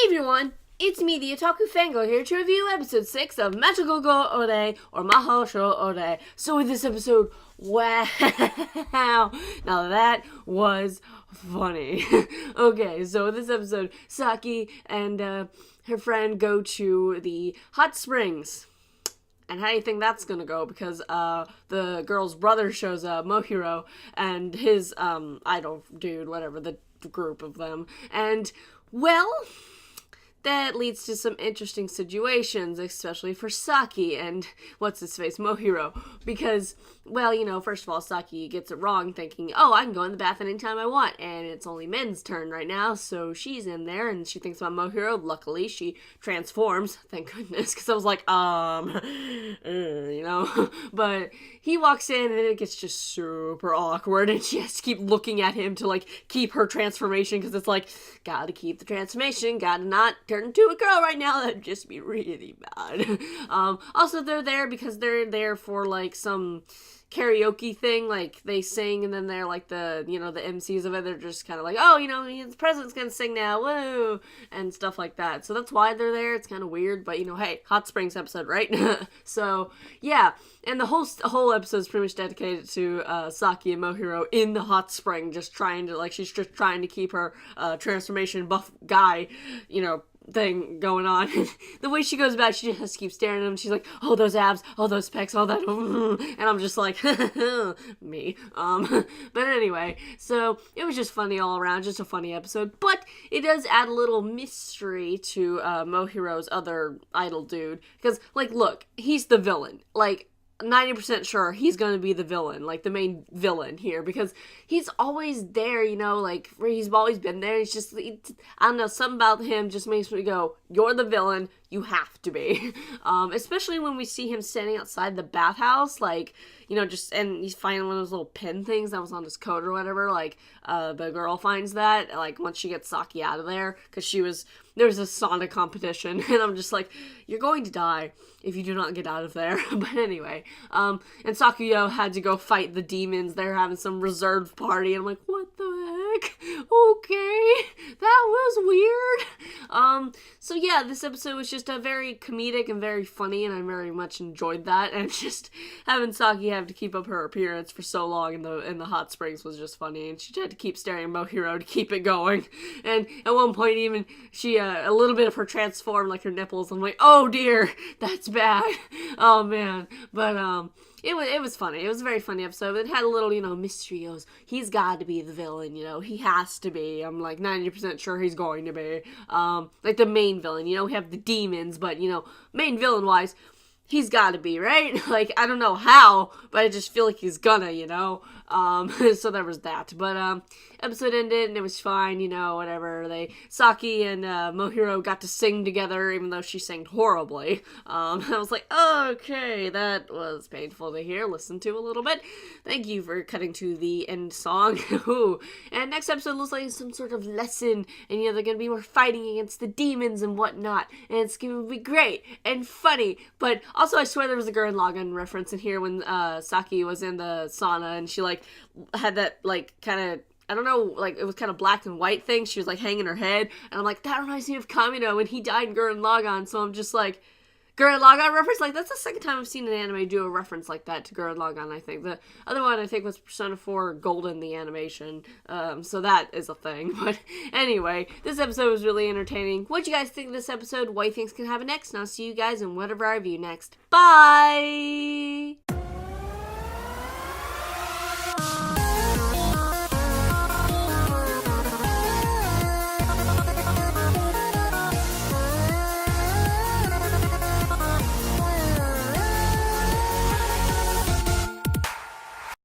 everyone, it's me, the Otaku Fangirl, here to review episode 6 of Magical Girl Ore or Mahou Shou Ore. So in this episode, wow, now that was funny. Okay, so in this episode, Saki and her friend go to the hot springs. And how do you think that's gonna go? Because the girl's brother shows up, Mohiro, and his idol dude, whatever, the group of them. And, well, that leads to some interesting situations, especially for Saki and what's-his-face, Mohiro. Because, well, you know, first of all, Saki gets it wrong, thinking, oh, I can go in the bath anytime I want, and it's only men's turn right now, so she's in there, and she thinks about Mohiro. Luckily, she transforms, thank goodness, because I was like, you know, but he walks in, and it gets just super awkward, and she has to keep looking at him to, like, keep her transformation, because it's like, gotta keep the transformation, gotta not turn into a girl right now, that'd just be really bad. Also, they're there because they're there for, like, some karaoke thing, like, they sing, and then they're, like, the, you know, the MCs of it, they're just kind of like, oh, you know, the president's gonna sing now, woo, and stuff like that, so that's why they're there. It's kind of weird, but, you know, hey, Hot Springs episode, right? So, yeah, and the whole episode is pretty much dedicated to, Saki and Mohiro in the hot spring, just trying to, like, she's just trying to keep her, transformation buff guy, you know, thing going on. The way she goes back, she just keeps staring at him. She's like, oh, those abs, oh, those pecs, all that, and I'm just like, me. But anyway, so it was just funny all around, just a funny episode, but it does add a little mystery to Mohiro's other idol dude, because, like, look, he's the villain, like, 90% sure he's gonna be the villain, like the main villain here, because he's always there, you know, like, where he's always been there. It's just, I don't know, something about him just makes me go, you're the villain, you have to be. Especially when we see him standing outside the bathhouse, like, you know, just, and he's finding one of those little pin things that was on his coat or whatever, like, the girl finds that, like, once she gets Saki out of there, because there was a sauna competition, and I'm just like, you're going to die if you do not get out of there. But anyway, and Sakuyo had to go fight the demons. They're having some reserved party, and I'm like, what the heck? Okay, that was weird. So yeah, this episode was just a very comedic and very funny, and I very much enjoyed that, and just having Saki have to keep up her appearance for so long in the hot springs was just funny, and she had to keep staring at Mohiro to keep it going, and at one point even, she, a little bit of her transformed, like her nipples, I'm like, oh dear, that's bad. Oh man. But it was funny. It was a very funny episode. It had a little, you know, mystery. He's got to be the villain, you know. He has to be. I'm like 90% sure he's going to be. Like the main villain, you know. We have the demons, but, you know, main villain wise, he's got to be, right? Like, I don't know how, but I just feel like he's gonna, you know? So there was that. But, episode ended, and it was fine, you know, whatever. Saki and, Mohiro got to sing together, even though she sang horribly. I was like, okay, that was painful to hear, listen to a little bit. Thank you for cutting to the end song. Ooh. And next episode looks like some sort of lesson, and, you know, they're gonna be more fighting against the demons and whatnot, and it's gonna be great and funny, but also, I swear there was a Gurren Lagann reference in here when Saki was in the sauna and she, like, had that, like, kind of, I don't know, like, it was kind of black and white thing. She was, like, hanging her head. And I'm like, that reminds me of Kamino when he died in Gurren Lagann. So I'm just like, Gurren Lagann reference? Like, that's the second time I've seen an anime do a reference like that to Gurren Lagann, I think. The other one, I think, was Persona 4 Golden, the animation. So that is a thing. But anyway, this episode was really entertaining. What'd you guys think of this episode? What do you think can happen next? And I'll see you guys in whatever I review next. Bye!